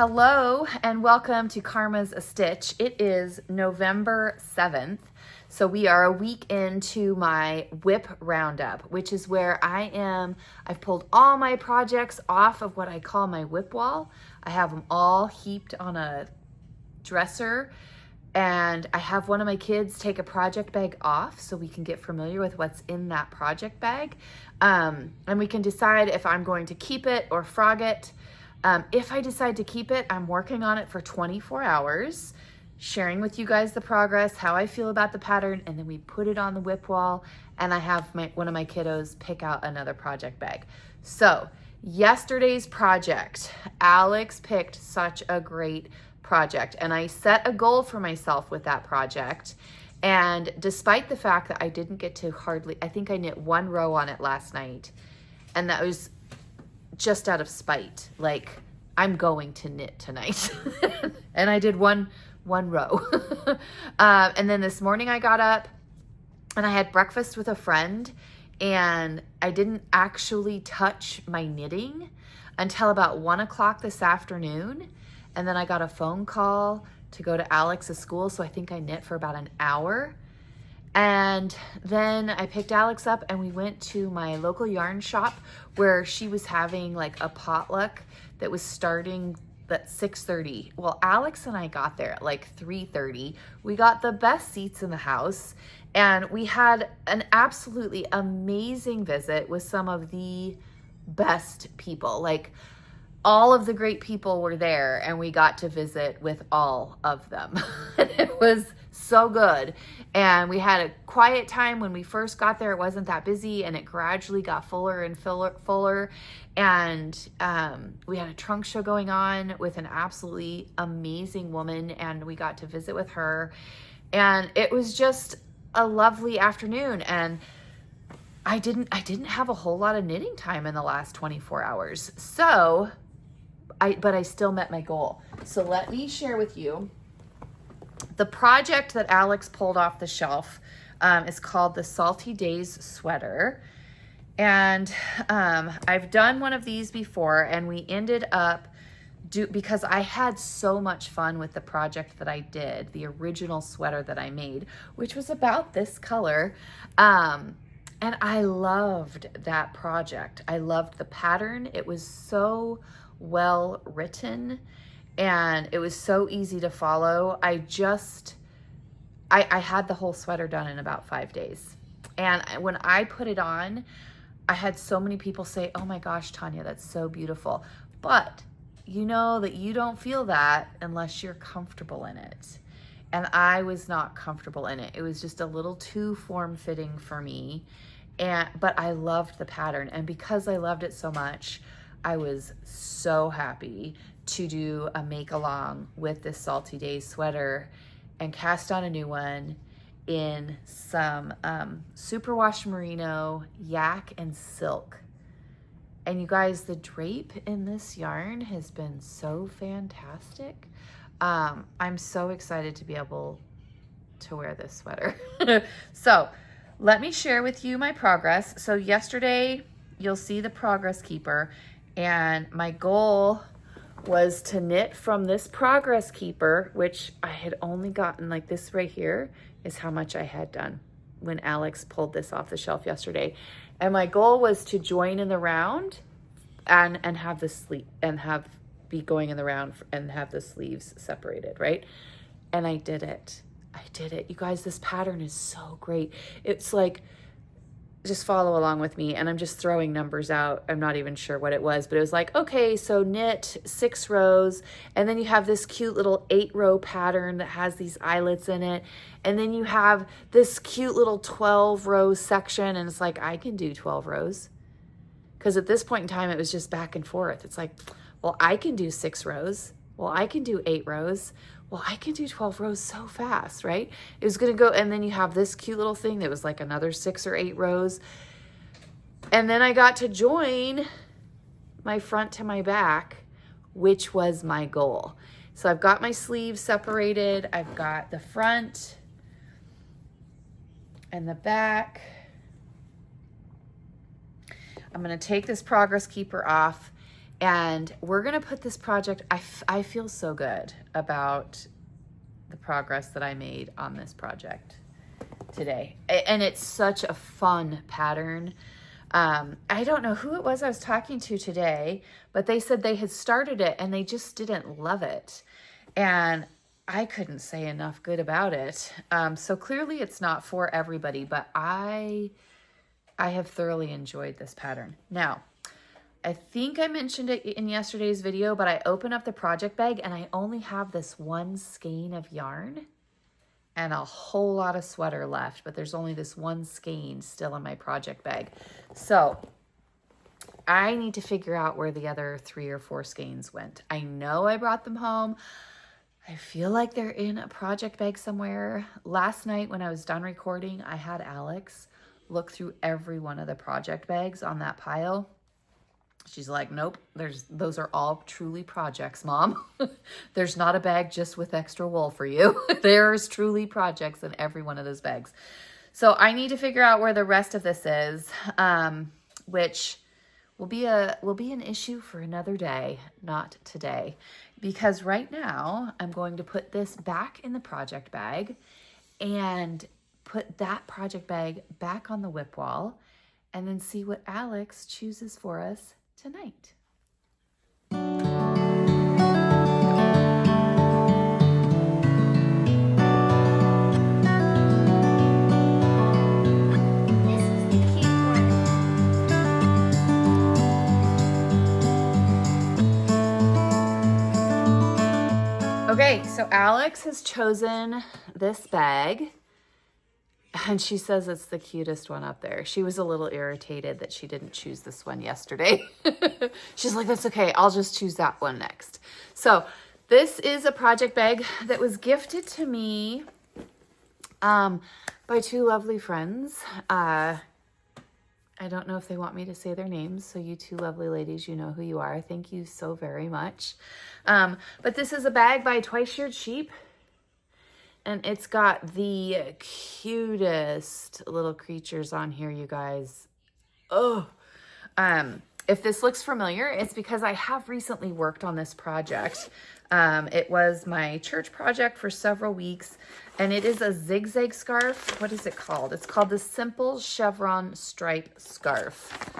Hello and welcome to Karma's a Stitch. It is November 7th. So we are a week into my WIP Roundup, which is where I've pulled all my projects off of what I call my WIP wall. I have them all heaped on a dresser, and I have one of my kids take a project bag off so we can get familiar with what's in that project bag. And we can decide if I'm going to keep it or frog it. If I decide to keep it, I'm working on it for 24 hours, sharing with you guys the progress, how I feel about the pattern, and then we put it on the WIP wall, and I have one of my kiddos pick out another project bag. So yesterday's project, Alex picked such a great project, and I set a goal for myself with that project. And despite the fact that I didn't get to I think I knit one row on it last night, and that was just out of spite, like I'm going to knit tonight. And I did one row. And then this morning I got up and I had breakfast with a friend, and I didn't actually touch my knitting until about 1 o'clock this afternoon. And then I got a phone call to go to Alex's school, so I think I knit for about an hour. And then I picked Alex up and we went to my local yarn shop where she was having like a potluck that was starting at 6:30. Well, Alex and I got there at like 3:30. We got the best seats in the house, and we had an absolutely amazing visit with some of the best people. Like, all of the great people were there, and we got to visit with all of them. It was so good. And we had a quiet time when we first got there. It wasn't that busy, and it gradually got fuller and fuller. And we had a trunk show going on with an absolutely amazing woman, and we got to visit with her. And it was just a lovely afternoon. And I didn't have a whole lot of knitting time in the last 24 hours. So but I still met my goal. So let me share with you the project that Alex pulled off the shelf. Is called the Salty Days Sweater. And I've done one of these before, and we ended up because I had so much fun with the project that I did, the original sweater that I made, which was about this color. And I loved that project. I loved the pattern. It was so well written, and it was so easy to follow. I had the whole sweater done in about 5 days. And when I put it on, I had so many people say, "Oh my gosh, Tonya, that's so beautiful." But you know that you don't feel that unless you're comfortable in it. And I was not comfortable in it. It was just a little too form-fitting for me. But I loved the pattern. And because I loved it so much, I was so happy to do a make along with this Salty Days sweater and cast on a new one in some superwash merino, yak, and silk. And you guys, the drape in this yarn has been so fantastic. I'm so excited to be able to wear this sweater. So let me share with you my progress. So yesterday, you'll see the progress keeper. And my goal was to knit from this progress keeper, which I had only gotten, like this right here is how much I had done when Alex pulled this off the shelf yesterday. And my goal was to join in the round and have the sleeve and be going in the round and have the sleeves separated, right? And I did it. You guys, this pattern is so great. It's like, just follow along with me, and I'm just throwing numbers out. I'm not even sure what it was, but it was like, okay, so knit 6 rows, and then you have this cute little 8-row pattern that has these eyelets in it, and then you have this cute little 12-row section, and it's like, I can do 12 rows. Because at this point in time, it was just back and forth. It's like, well, I can do 6 rows. Well, I can do 8 rows. Well, I can do 12 rows so fast, right? It was going to go, and then you have this cute little thing that was like another 6 or 8 rows. And then I got to join my front to my back, which was my goal. So I've got my sleeves separated. I've got the front and the back. I'm going to take this progress keeper off, And we're going to put this project, I feel so good about the progress that I made on this project today. And it's such a fun pattern. I don't know who it was I was talking to today, but they said they had started it and they just didn't love it. And I couldn't say enough good about it. So clearly it's not for everybody, but I have thoroughly enjoyed this pattern. Now, I think I mentioned it in yesterday's video, but I open up the project bag and I only have this one skein of yarn and a whole lot of sweater left, but there's only this one skein still in my project bag. So I need to figure out where the other 3 or 4 skeins went. I know I brought them home. I feel like they're in a project bag somewhere. Last night when I was done recording, I had Alex look through every one of the project bags on that pile. She's like, nope, those are all truly projects, Mom. There's not a bag just with extra wool for you. There's truly projects in every one of those bags. So I need to figure out where the rest of this is, which will be an issue for another day, not today. Because right now I'm going to put this back in the project bag and put that project bag back on the WIP wall and then see what Alex chooses for us tonight. Okay, so Alex has chosen this bag and she says it's the cutest one up there. She was a little irritated that she didn't choose this one yesterday. She's like, that's okay. I'll just choose that one next. So this is a project bag that was gifted to me by 2 lovely friends. I don't know if they want me to say their names, so you 2 lovely ladies, you know who you are. Thank you so very much. But this is a bag by Twice Sheared Sheep, and it's got the cutest little creatures on here, you guys. Oh, if this looks familiar, it's because I have recently worked on this project. It was my church project for several weeks, and it is a zigzag scarf. What is it called? It's called the Simple Chevron Stripe Scarf.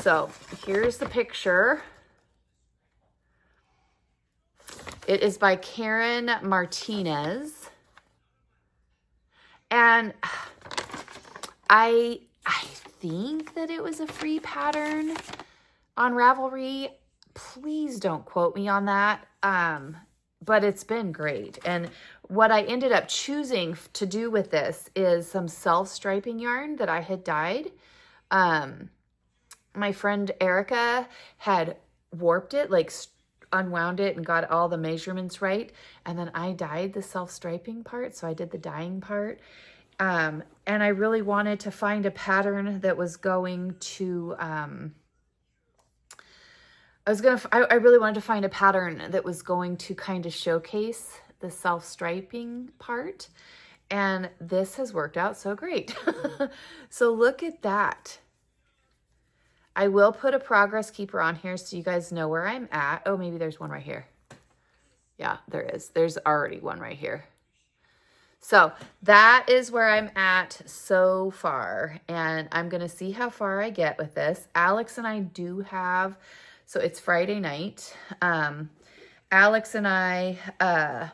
So here's the picture. It is by Karen Martinez. And I think that it was a free pattern on Ravelry. Please don't quote me on that. But it's been great. And what I ended up choosing to do with this is some self-striping yarn that I had dyed. My friend Erica had warped it, like unwound it and got all the measurements right. And then I dyed the self-striping part. So I did the dyeing part. And I really wanted to find a pattern that was going to, I really wanted to find a pattern that was going to kind of showcase the self-striping part. And this has worked out so great. So look at that. I will put a progress keeper on here so you guys know where I'm at. Oh, maybe there's one right here. Yeah, there is. There's already one right here. So that is where I'm at so far. And I'm going to see how far I get with this. Alex and I do have, so it's Friday night. Alex and I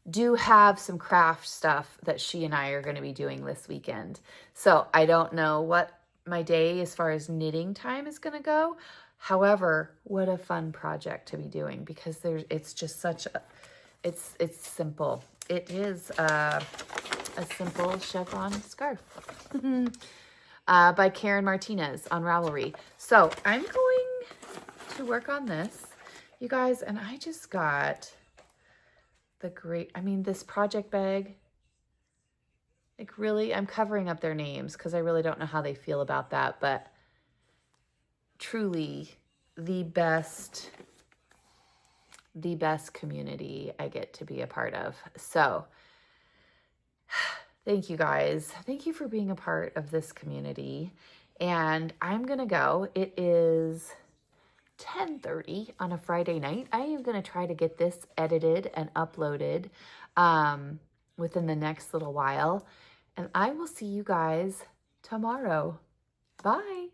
do have some craft stuff that she and I are going to be doing this weekend. So I don't know what my day as far as knitting time is going to go. However, what a fun project to be doing, because it's just such a, it's simple. It is a simple chevron scarf by Karen Martinez on Ravelry. So I'm going to work on this, you guys, and I just got the great, I mean, this project bag. Like, really, I'm covering up their names because I really don't know how they feel about that, but truly the best community I get to be a part of. So thank you guys. Thank you for being a part of this community. And I'm going to go. It is 10:30 on a Friday night. I am going to try to get this edited and uploaded within the next little while. And I will see you guys tomorrow. Bye.